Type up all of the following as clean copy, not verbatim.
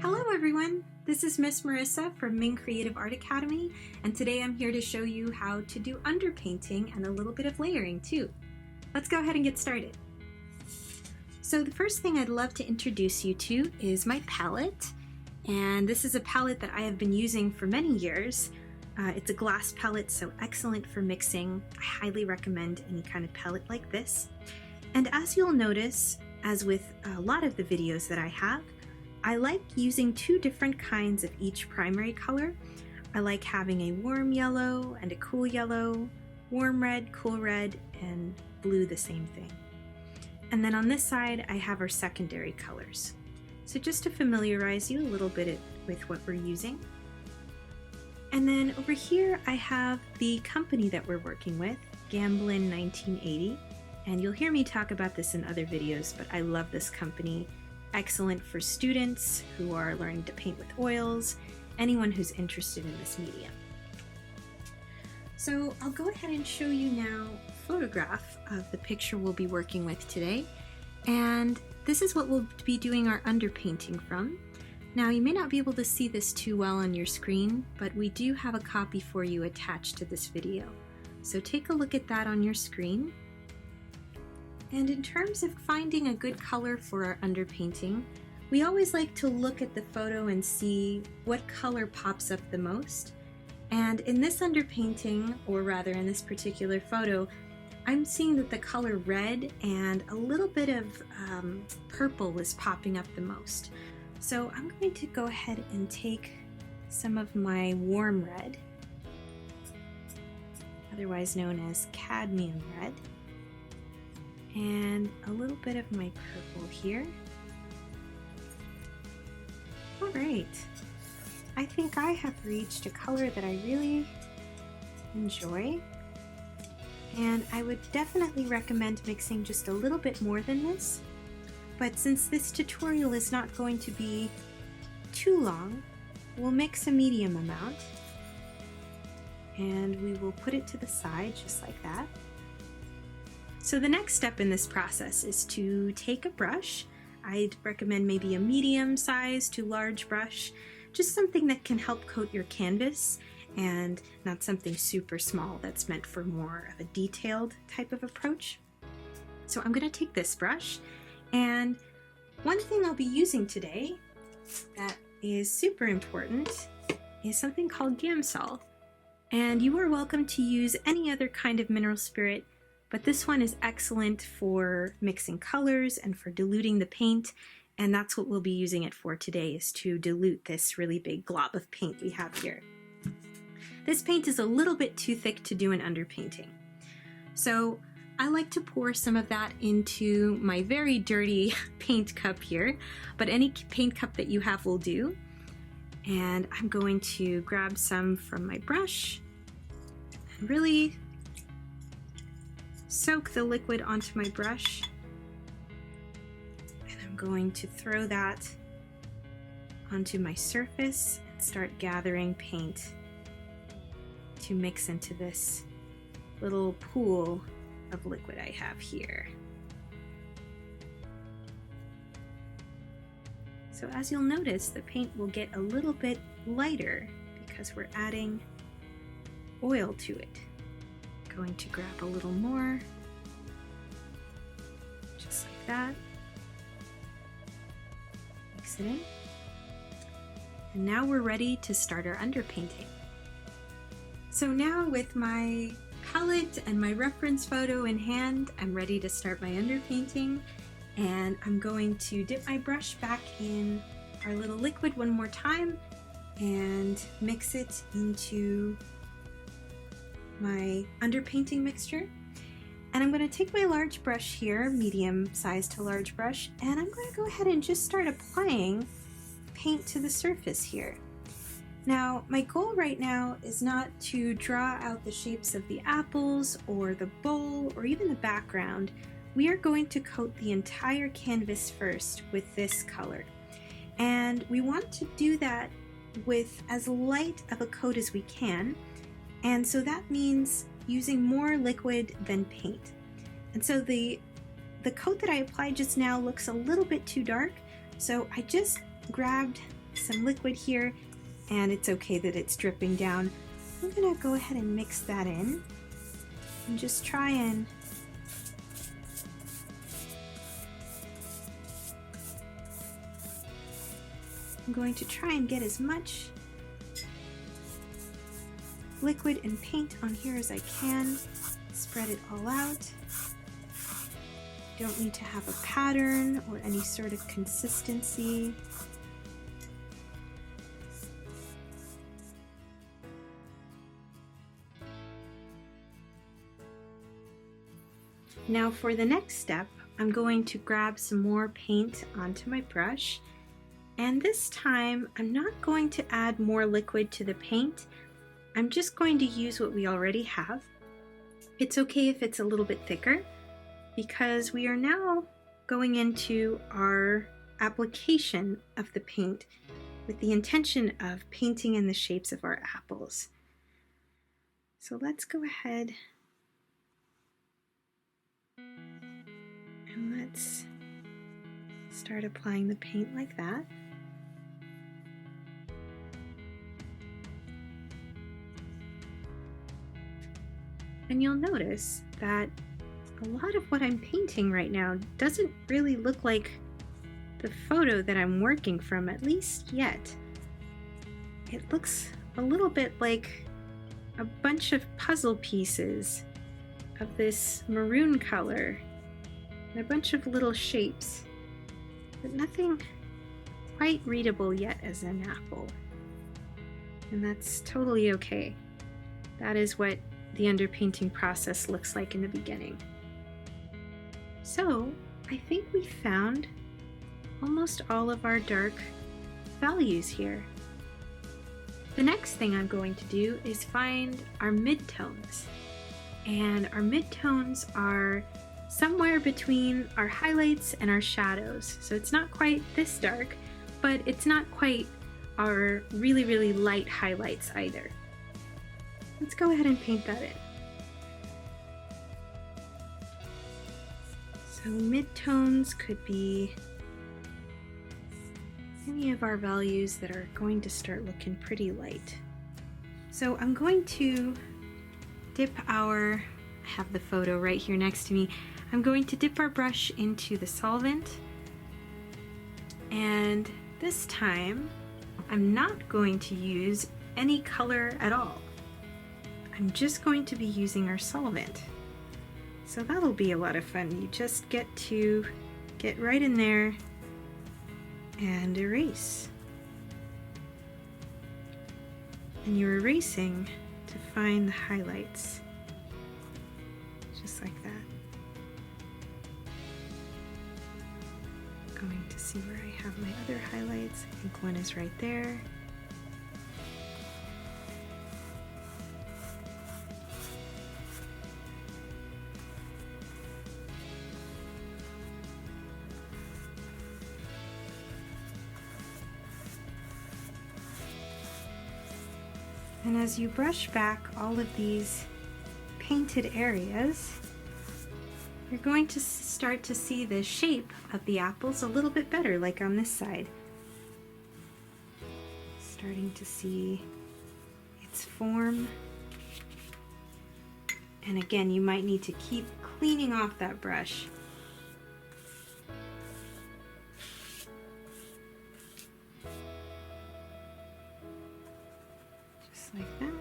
Hello everyone, this is Miss Marisa from MING CREATIVE ART ACADEMY, and today I'm here to show you how to do underpainting and a little bit of layering too. Let's go ahead and get started. So the first thing I'd love to introduce you to is my palette, and this is a palette that I have been using for many years. It's a glass palette, so excellent for mixing. I highly recommend any kind of palette like this. And as you'll notice, as with a lot of the videos that I have, I like using two different kinds of each primary color. I like having a warm yellow and a cool yellow, warm red, cool red, and blue the same thing. And then on this side, I have our secondary colors. So just to familiarize you a little bit with what we're using. And then over here, I have the company that we're working with, Gamblin 1980. And you'll hear me talk about this in other videos, but I love this company. Excellent for students who are learning to paint with oils, anyone who's interested in this medium. So I'll go ahead and show you now a photograph of the picture we'll be working with today. And this is what we'll be doing our underpainting from. Now you may not be able to see this too well on your screen, but we do have a copy for you attached to this video. So take a look at that on your screen. And in terms of finding a good color for our underpainting, we always like to look at the photo and see what color pops up the most. And in this underpainting, or rather in this particular photo, I'm seeing that the color red and a little bit of purple is popping up the most. So I'm going to go ahead and take some of my warm red, otherwise known as cadmium red, and a little bit of my purple here. All right, I think I have reached a color that I really enjoy, and I would definitely recommend mixing just a little bit more than this. But since this tutorial is not going to be too long, we'll mix a medium amount, and we will put it to the side just like that. So the next step in this process is to take a brush. I'd recommend maybe a medium size to large brush, just something that can help coat your canvas and not something super small that's meant for more of a detailed type of approach. So I'm going to take this brush, and one thing I'll be using today that is super important is something called Gamsol. And you are welcome to use any other kind of mineral spirit, but this one is excellent for mixing colors and for diluting the paint, and that's what we'll be using it for today, is to dilute this really big glob of paint we have here. This paint is a little bit too thick to do an underpainting, so I like to pour some of that into my very dirty paint cup here, but any paint cup that you have will do. And I'm going to grab some from my brush and really soak the liquid onto my brush, and I'm going to throw that onto my surface and start gathering paint to mix into this little pool of liquid I have here. So as you'll notice, the paint will get a little bit lighter because we're adding oil to it. Going to grab a little more, just like that. Mix it in. And now we're ready to start our underpainting. So now with my palette and my reference photo in hand, I'm ready to start my underpainting, and I'm going to dip my brush back in our little liquid one more time and mix it into my underpainting mixture. And I'm going to take my large brush here, medium size to large brush, and I'm going to go ahead and just start applying paint to the surface here. Now, my goal right now is not to draw out the shapes of the apples or the bowl or even the background. We are going to coat the entire canvas first with this color. And we want to do that with as light of a coat as we can. And so that means using more liquid than paint. And so the coat that I applied just now looks a little bit too dark. So I just grabbed some liquid here, and it's okay that it's dripping down. I'm gonna go ahead and mix that in and just try and I'm going to try and get as much liquid and paint on here as I can. Spread it all out. Don't need to have a pattern or any sort of consistency. Now for the next step, I'm going to grab some more paint onto my brush, and this time I'm not going to add more liquid to the paint. I'm just going to use what we already have. It's okay if it's a little bit thicker, because we are now going into our application of the paint with the intention of painting in the shapes of our apples. So let's go ahead and let's start applying the paint like that. And you'll notice that a lot of what I'm painting right now doesn't really look like the photo that I'm working from, at least yet. It looks a little bit like a bunch of puzzle pieces of this maroon color and a bunch of little shapes, but nothing quite readable yet as an apple. And that's totally okay. That is what the underpainting process looks like in the beginning. So I think we found almost all of our dark values here. The next thing I'm going to do is find our midtones. And our midtones are somewhere between our highlights and our shadows. So it's not quite this dark, but it's not quite our really, really light highlights either. Let's go ahead and paint that in. So midtones could be any of our values that are going to start looking pretty light. So I'm going to dip I have the photo right here next to me. I'm going to dip our brush into the solvent, and this time I'm not going to use any color at all. I'm just going to be using our solvent. So that'll be a lot of fun. You just get to get right in there and erase. And you're erasing to find the highlights, just like that. Going to see where I have my other highlights. I think one is right there. And as you brush back all of these painted areas, you're going to start to see the shape of the apples a little bit better, like on this side. Starting to see its form. And again, you might need to keep cleaning off that brush. Like that.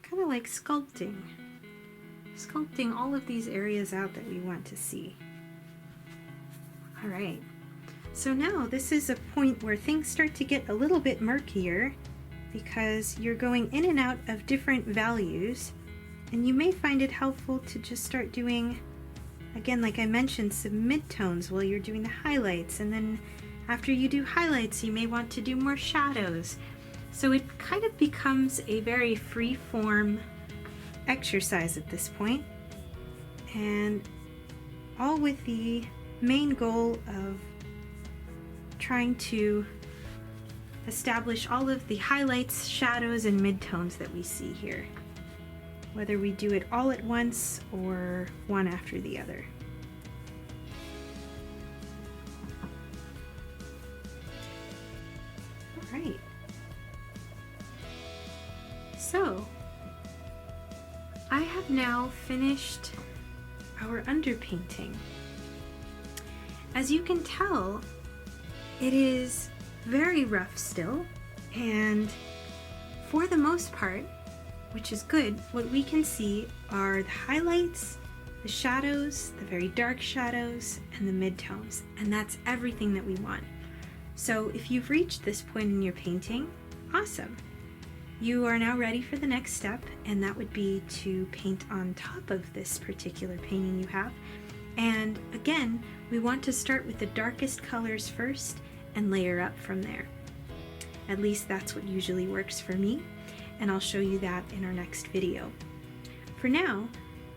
Kind of like sculpting all of these areas out that we want to see. All right, so now this is a point where things start to get a little bit murkier because you're going in and out of different values. And you may find it helpful to just start doing, again, like I mentioned, some midtones while you're doing the highlights. And then after you do highlights, you may want to do more shadows. So it kind of becomes a very free-form exercise at this point. And all with the main goal of trying to establish all of the highlights, shadows, and midtones that we see here. whether we do it all at once or one after the other. All right. So, I have now finished our underpainting. As you can tell, it is very rough still, and for the most part, which is good, what we can see are the highlights, the shadows, the very dark shadows, and the midtones, and that's everything that we want. So if you've reached this point in your painting, awesome. You are now ready for the next step, and that would be to paint on top of this particular painting you have. And again, we want to start with the darkest colors first and layer up from there. At least that's what usually works for me, and I'll show you that in our next video. For now,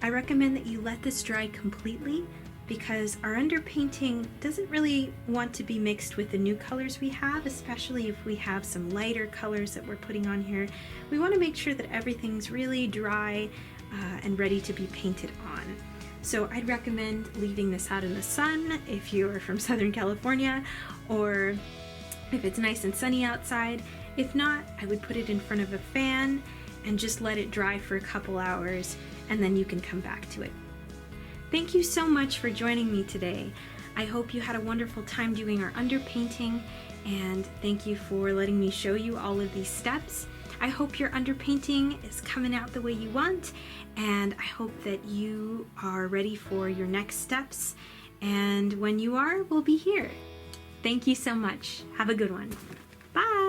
I recommend that you let this dry completely because our underpainting doesn't really want to be mixed with the new colors we have, especially if we have some lighter colors that we're putting on here. We want to make sure that everything's really dry and ready to be painted on. So I'd recommend leaving this out in the sun if you're from Southern California, or if it's nice and sunny outside. If not, I would put it in front of a fan and just let it dry for a couple hours, and then you can come back to it. Thank you so much for joining me today. I hope you had a wonderful time doing our underpainting, and thank you for letting me show you all of these steps. I hope your underpainting is coming out the way you want, and I hope that you are ready for your next steps, and when you are, we'll be here. Thank you so much. Have a good one. Bye!